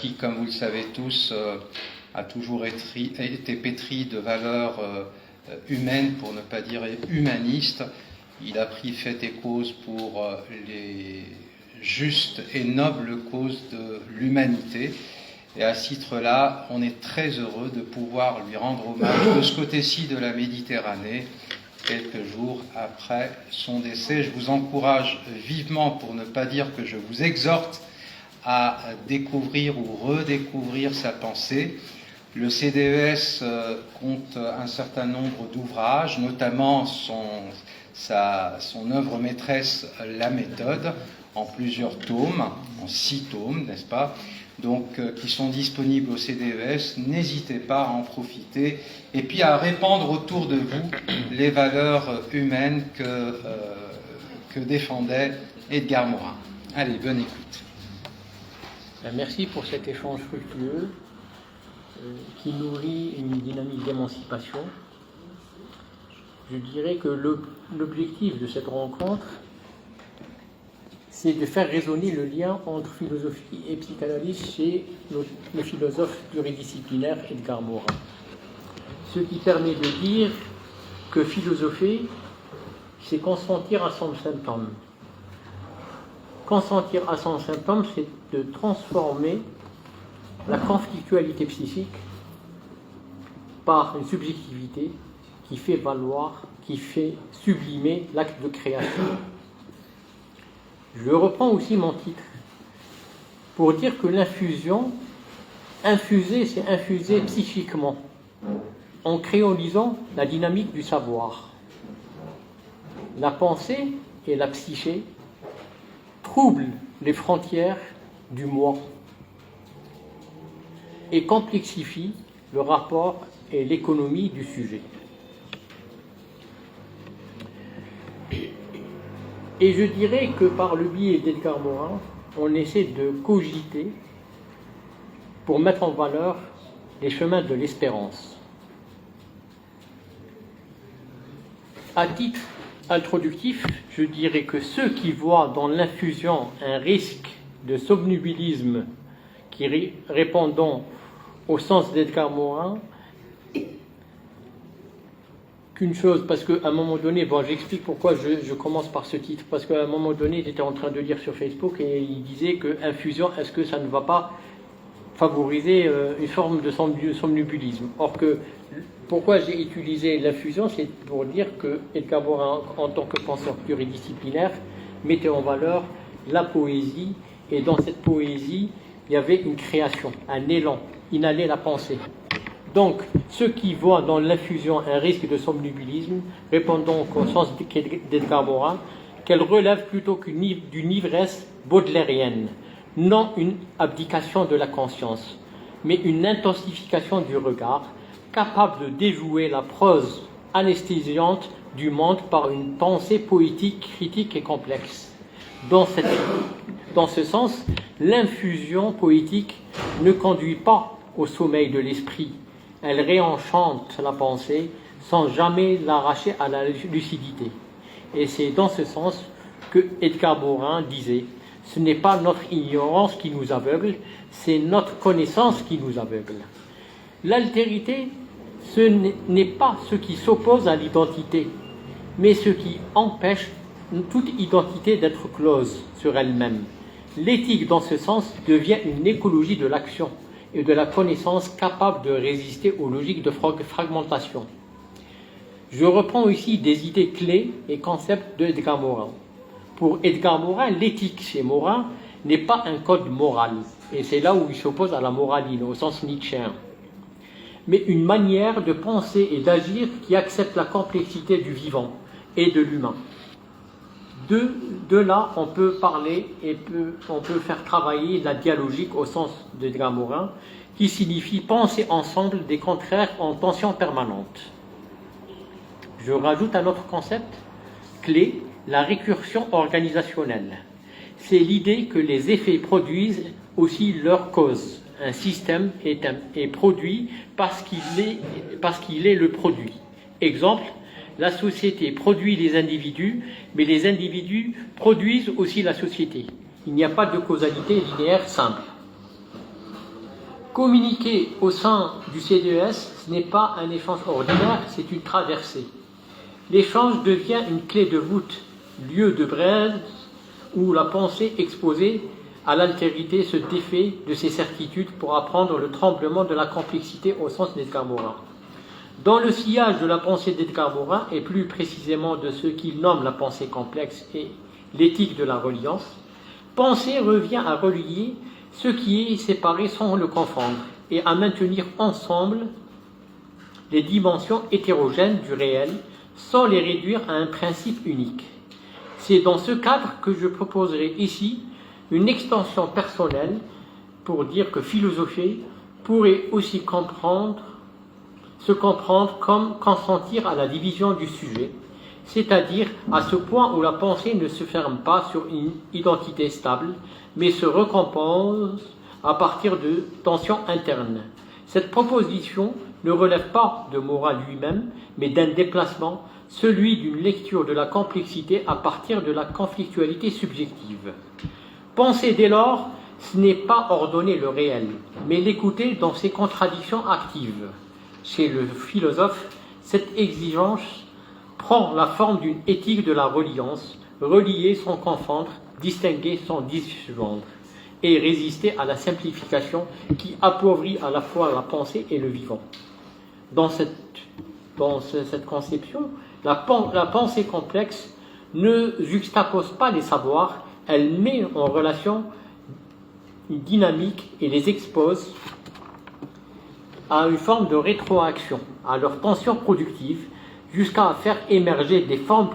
qui, comme vous le savez tous, a toujours été pétri de valeurs humaines, pour ne pas dire humanistes. Il a pris fait et cause pour les justes et nobles causes de l'humanité. Et à ce titre-là, on est très heureux de pouvoir lui rendre hommage de ce côté-ci de la Méditerranée, quelques jours après son décès. Je vous encourage vivement, pour ne pas dire que je vous exhorte, à découvrir ou redécouvrir sa pensée. Le CDES compte un certain nombre d'ouvrages, notamment son œuvre maîtresse, La méthode, en plusieurs tomes, en 6 tomes, n'est-ce pas ? Donc, qui sont disponibles au CDES. N'hésitez pas à en profiter et puis à répandre autour de vous les valeurs humaines que défendait Edgar Morin. Allez, bonne écoute. Merci pour cet échange fructueux qui nourrit une dynamique d'émancipation. Je dirais que l'objectif de cette rencontre, c'est de faire résonner le lien entre philosophie et psychanalyse chez le philosophe pluridisciplinaire Edgar Morin. Ce qui permet de dire que philosopher, c'est consentir à son symptôme. Consentir à son symptôme, c'est de transformer la conflictualité psychique par une subjectivité qui fait valoir, qui fait sublimer l'acte de création. Je reprends aussi mon titre pour dire que l'infusion, infuser, c'est infuser psychiquement, en créolisant la dynamique du savoir. La pensée et la psyché troublent les frontières du moi et complexifient le rapport et l'économie du sujet. Et je dirais que par le biais d'Edgar Morin, on essaie de cogiter pour mettre en valeur les chemins de l'espérance. À titre introductif, je dirais que ceux qui voient dans l'infusion un risque de somnambulisme qui répondant au sens d'Edgar Morin, qu'une chose, parce qu'à un moment donné, bon, j'explique pourquoi je commence par ce titre, parce qu'à un moment donné, j'étais en train de lire sur Facebook et il disait que infusion, est-ce que ça ne va pas favoriser une forme de somnambulisme? Or que, pourquoi j'ai utilisé l'infusion, c'est pour dire que Edgar Morin, en tant que penseur pluridisciplinaire, mettait en valeur la poésie, et dans cette poésie, il y avait une création, un élan, inhaler la pensée. Donc, ceux qui voient dans l'infusion un risque de somnambulisme, répondons au sens d'Edgar Morin, qu'elle relève plutôt d'une ivresse baudelairienne, non une abdication de la conscience, mais une intensification du regard, capable de déjouer la prose anesthésiante du monde par une pensée poétique, critique et complexe. Dans ce sens, l'infusion poétique ne conduit pas au sommeil de l'esprit. Elle réenchante la pensée sans jamais l'arracher à la lucidité. Et c'est dans ce sens que Edgar Morin disait « Ce n'est pas notre ignorance qui nous aveugle, c'est notre connaissance qui nous aveugle. » L'altérité, ce n'est pas ce qui s'oppose à l'identité, mais ce qui empêche toute identité d'être close sur elle-même. L'éthique, dans ce sens, devient une écologie de l'action et de la connaissance capable de résister aux logiques de fragmentation. Je reprends ici des idées clés et concepts d'Edgar Morin. Pour Edgar Morin, l'éthique chez Morin n'est pas un code moral, et c'est là où il s'oppose à la moraline, au sens nietzschéen, mais une manière de penser et d'agir qui accepte la complexité du vivant et de l'humain. De là, on peut parler et on peut faire travailler la dialogique au sens d'Edgar Morin, qui signifie penser ensemble des contraires en tension permanente. Je rajoute un autre concept clé, la récursion organisationnelle. C'est l'idée que les effets produisent aussi leur cause. Un système est produit parce qu'il est le produit. Exemple, la société produit les individus, mais les individus produisent aussi la société. Il n'y a pas de causalité linéaire simple. Communiquer au sein du CDES, ce n'est pas un échange ordinaire, c'est une traversée. L'échange devient une clé de voûte, lieu de braise où la pensée exposée à l'altérité se défait de ses certitudes pour apprendre le tremblement de la complexité au sens d'Edgar Morin. Dans le sillage de la pensée d'Edgar Morin, et plus précisément de ce qu'il nomme la pensée complexe et l'éthique de la reliance, penser revient à relier ce qui est séparé sans le confondre et à maintenir ensemble les dimensions hétérogènes du réel sans les réduire à un principe unique. C'est dans ce cadre que je proposerai ici une extension personnelle pour dire que philosopher pourrait aussi se comprendre comme consentir à la division du sujet, c'est-à-dire à ce point où la pensée ne se ferme pas sur une identité stable, mais se recompose à partir de tensions internes. Cette proposition ne relève pas de Morin lui-même, mais d'un déplacement, celui d'une lecture de la complexité à partir de la conflictualité subjective. Penser dès lors, ce n'est pas ordonner le réel, mais l'écouter dans ses contradictions actives. Chez le philosophe, cette exigence prend la forme d'une éthique de la reliance, relier sans confondre, distinguer sans disjoindre, et résister à la simplification qui appauvrit à la fois la pensée et le vivant. Dans cette conception, la pensée complexe ne juxtapose pas les savoirs, elle met en relation une dynamique et les expose à une forme de rétroaction, à leur tension productive, jusqu'à faire émerger des formes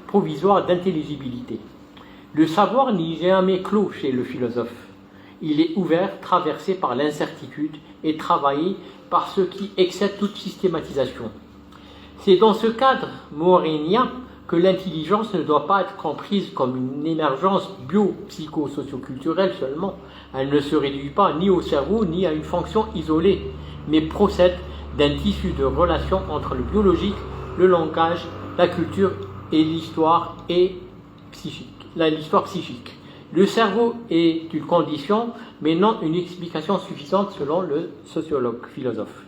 provisoires d'intelligibilité. Le savoir n'est jamais clos chez le philosophe. Il est ouvert, traversé par l'incertitude et travaillé par ce qui excède toute systématisation. C'est dans ce cadre morinien que l'intelligence ne doit pas être comprise comme une émergence bio-psycho-socioculturelle seulement. Elle ne se réduit pas ni au cerveau ni à une fonction isolée, mais procède d'un tissu de relations entre le biologique, le langage, la culture et l'histoire psychique. Le cerveau est une condition, mais non une explication suffisante selon le sociologue, philosophe.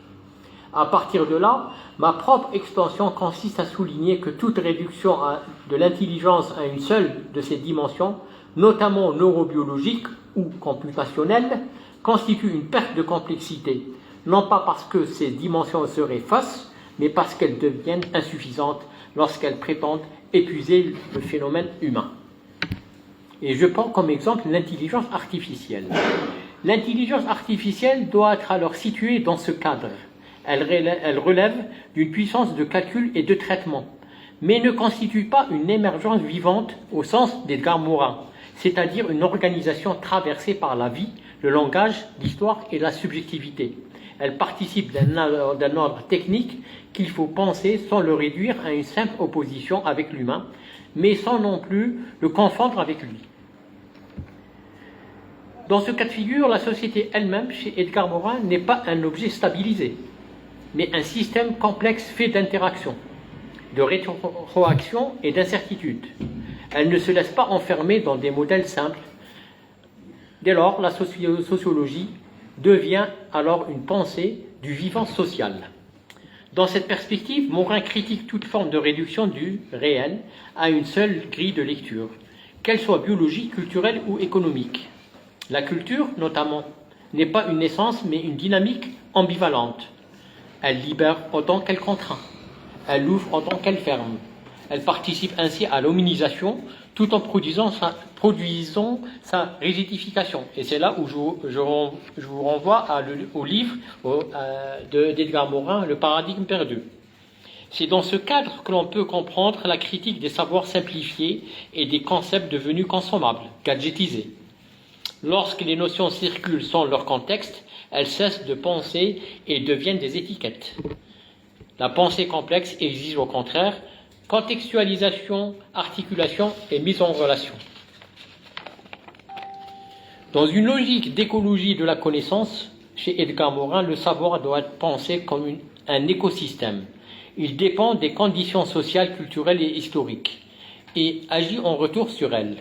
À partir de là, ma propre extension consiste à souligner que toute réduction de l'intelligence à une seule de ces dimensions, notamment neurobiologique ou computationnelle, constitue une perte de complexité, non pas parce que ces dimensions seraient fausses, mais parce qu'elles deviennent insuffisantes lorsqu'elles prétendent épuiser le phénomène humain. Et je prends comme exemple l'intelligence artificielle. L'intelligence artificielle doit être alors située dans ce cadre. Elle relève d'une puissance de calcul et de traitement, mais ne constitue pas une émergence vivante au sens d'Edgar Morin, c'est-à-dire une organisation traversée par la vie, le langage, l'histoire et la subjectivité. Elle participe d'un ordre technique qu'il faut penser sans le réduire à une simple opposition avec l'humain, mais sans non plus le confondre avec lui. Dans ce cas de figure, la société elle-même, chez Edgar Morin, n'est pas un objet stabilisé, mais un système complexe fait d'interactions, de rétroaction et d'incertitudes. Elle ne se laisse pas enfermer dans des modèles simples. Dès lors, la sociologie devient alors une pensée du vivant social. Dans cette perspective, Morin critique toute forme de réduction du réel à une seule grille de lecture, qu'elle soit biologique, culturelle ou économique. La culture, notamment, n'est pas une essence mais une dynamique ambivalente. Elle libère autant qu'elle contraint. Elle ouvre autant qu'elle ferme. Elle participe ainsi à l'hominisation tout en produisant sa rigidification. Et c'est là où je vous renvoie au livre d'Edgar Morin, Le paradigme perdu. C'est dans ce cadre que l'on peut comprendre la critique des savoirs simplifiés et des concepts devenus consommables, gadgetisés. Lorsque les notions circulent sans leur contexte, elles cessent de penser et deviennent des étiquettes. La pensée complexe exige au contraire contextualisation, articulation et mise en relation. Dans une logique d'écologie de la connaissance, chez Edgar Morin, le savoir doit être pensé comme un écosystème. Il dépend des conditions sociales, culturelles et historiques et agit en retour sur elles.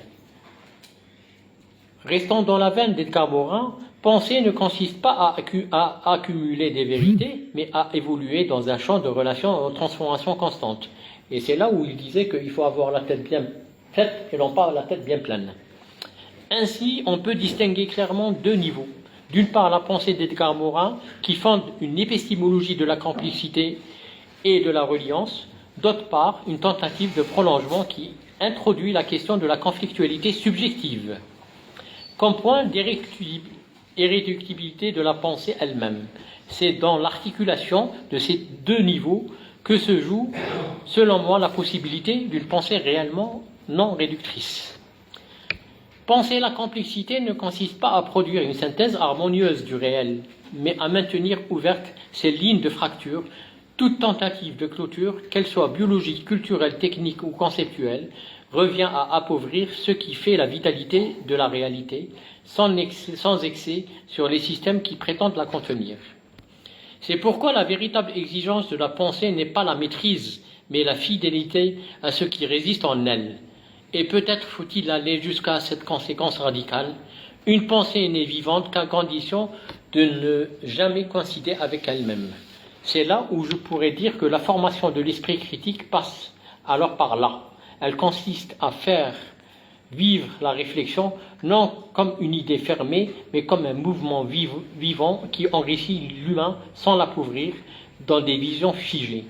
Restant dans la veine d'Edgar Morin, Penser ne consiste pas à accumuler des vérités, mais à évoluer dans un champ de relations en transformation constante. Et c'est là où il disait qu'il faut avoir la tête bien faite et non pas la tête bien pleine. Ainsi, on peut distinguer clairement deux niveaux. D'une part, la pensée d'Edgar Morin, qui fonde une épistémologie de la complexité et de la reliance. D'autre part, une tentative de prolongement qui introduit la question de la conflictualité subjective comme point d'irréductibilité de la pensée elle-même. C'est dans l'articulation de ces deux niveaux que se joue, selon moi, la possibilité d'une pensée réellement non réductrice. Penser la complexité ne consiste pas à produire une synthèse harmonieuse du réel, mais à maintenir ouvertes ces lignes de fracture. Toute tentative de clôture, qu'elle soit biologique, culturelle, technique ou conceptuelle, revient à appauvrir ce qui fait la vitalité de la réalité, sans excès sur les systèmes qui prétendent la contenir. C'est pourquoi la véritable exigence de la pensée n'est pas la maîtrise, mais la fidélité à ce qui résiste en elle. Et peut-être faut-il aller jusqu'à cette conséquence radicale. Une pensée n'est vivante qu'à condition de ne jamais coïncider avec elle-même. C'est là où je pourrais dire que la formation de l'esprit critique passe alors par là. Elle consiste à faire vivre la réflexion non comme une idée fermée, mais comme un mouvement vivant qui enrichit l'humain sans l'appauvrir dans des visions figées.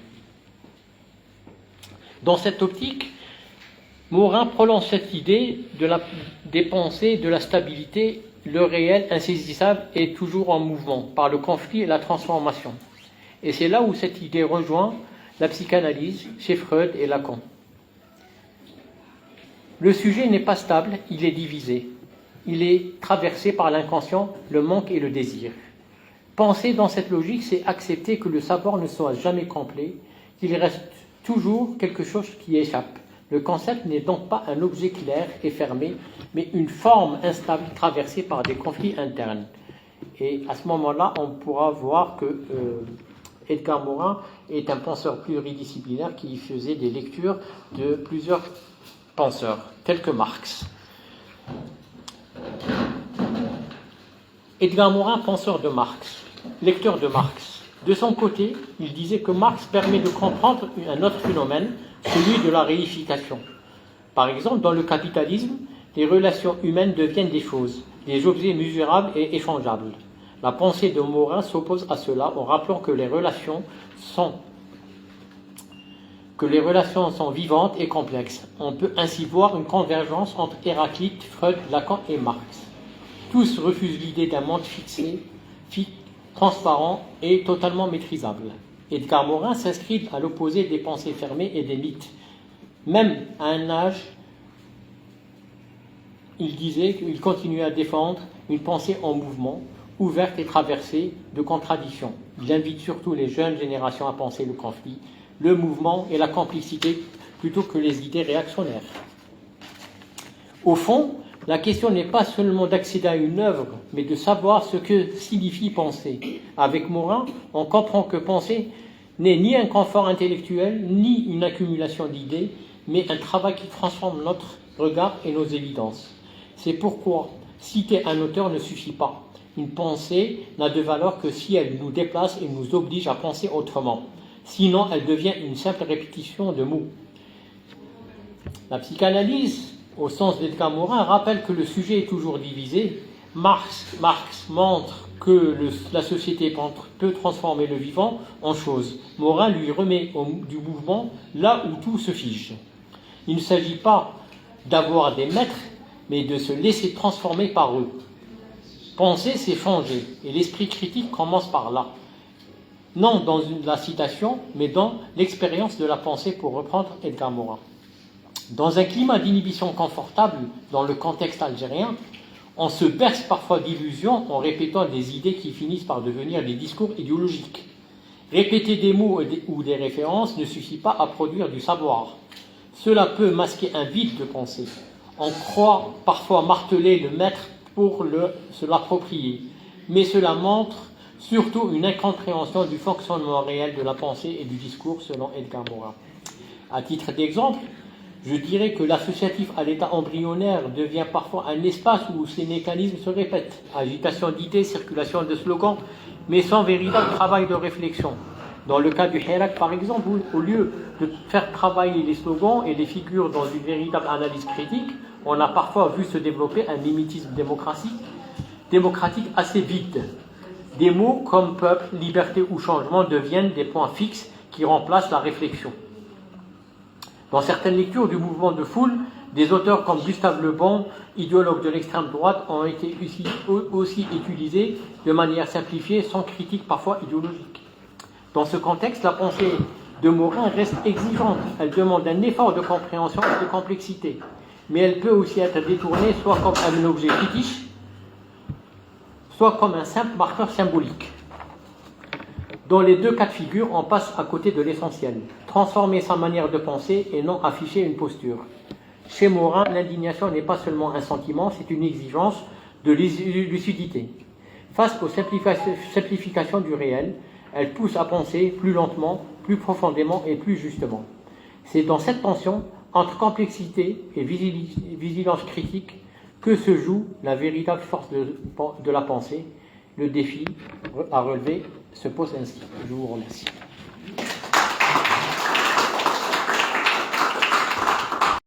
Dans cette optique, Morin prolonge cette idée des pensées, de la stabilité, le réel insaisissable est toujours en mouvement par le conflit et la transformation. Et c'est là où cette idée rejoint la psychanalyse chez Freud et Lacan. Le sujet n'est pas stable, il est divisé. Il est traversé par l'inconscient, le manque et le désir. Penser dans cette logique, c'est accepter que le savoir ne soit jamais complet, qu'il reste toujours quelque chose qui échappe. Le concept n'est donc pas un objet clair et fermé, mais une forme instable traversée par des conflits internes. Et à ce moment-là, on pourra voir que Edgar Morin est un penseur pluridisciplinaire qui faisait des lectures de plusieurs penseurs, tels que Marx. Edgar Morin, penseur de Marx, lecteur de Marx. De son côté, il disait que Marx permet de comprendre un autre phénomène, celui de la réification. Par exemple, dans le capitalisme, les relations humaines deviennent des choses, des objets mesurables et échangeables. La pensée de Morin s'oppose à cela en rappelant que les relations sont vivantes et complexes. On peut ainsi voir une convergence entre Héraclite, Freud, Lacan et Marx. Tous refusent l'idée d'un monde fixé, transparent et totalement maîtrisable. Edgar Morin s'inscrit à l'opposé des pensées fermées et des mythes. Même à un âge, il continue à défendre une pensée en mouvement, ouverte et traversée de contradictions. Il invite surtout les jeunes générations à penser le conflit, le mouvement et la complicité plutôt que les idées réactionnaires. Au fond, la question n'est pas seulement d'accéder à une œuvre, mais de savoir ce que signifie penser. Avec Morin, on comprend que penser n'est ni un confort intellectuel, ni une accumulation d'idées, mais un travail qui transforme notre regard et nos évidences. C'est pourquoi citer un auteur ne suffit pas. Une pensée n'a de valeur que si elle nous déplace et nous oblige à penser autrement. Sinon, elle devient une simple répétition de mots. La psychanalyse, au sens d'Edgar Morin, rappelle que le sujet est toujours divisé. Marx montre que la société peut transformer le vivant en chose. Morin lui remet du mouvement là où tout se fige. Il ne s'agit pas d'avoir des maîtres, mais de se laisser transformer par eux. Penser, c'est changer, et l'esprit critique commence par là. Non dans la citation, mais dans l'expérience de la pensée, pour reprendre Edgar Morin. Dans un climat d'inhibition confortable, dans le contexte algérien, on se berce parfois d'illusions en répétant des idées qui finissent par devenir des discours idéologiques. Répéter des mots ou des références ne suffit pas à produire du savoir. Cela peut masquer un vide de pensée. On croit parfois marteler le maître pour se l'approprier, mais cela montre surtout une incompréhension du fonctionnement réel de la pensée et du discours selon Edgar Morin. À titre d'exemple, Je dirais que l'associatif à l'état embryonnaire devient parfois un espace où ces mécanismes se répètent. Agitation d'idées, circulation de slogans, mais sans véritable travail de réflexion. Dans le cas du Hirak, par exemple, au lieu de faire travailler les slogans et les figures dans une véritable analyse critique, on a parfois vu se développer un mimétisme démocratique assez vide. Des mots comme peuple, liberté ou changement deviennent des points fixes qui remplacent la réflexion. Dans certaines lectures du mouvement de foule, des auteurs comme Gustave Le Bon, idéologue de l'extrême droite, ont été aussi utilisés de manière simplifiée, sans critique parfois idéologique. Dans ce contexte, la pensée de Morin reste exigeante. Elle demande un effort de compréhension et de complexité. Mais elle peut aussi être détournée soit comme un objet fétiche, soit comme un simple marqueur symbolique. Dans les deux cas de figure, on passe à côté de l'essentiel. Transformer sa manière de penser et non afficher une posture. Chez Morin, l'indignation n'est pas seulement un sentiment, c'est une exigence de lucidité. Face aux simplifications du réel, elle pousse à penser plus lentement, plus profondément et plus justement. C'est dans cette tension entre complexité et vigilance critique que se joue la véritable force de la pensée. Le défi à relever se pose ainsi. Je vous remercie.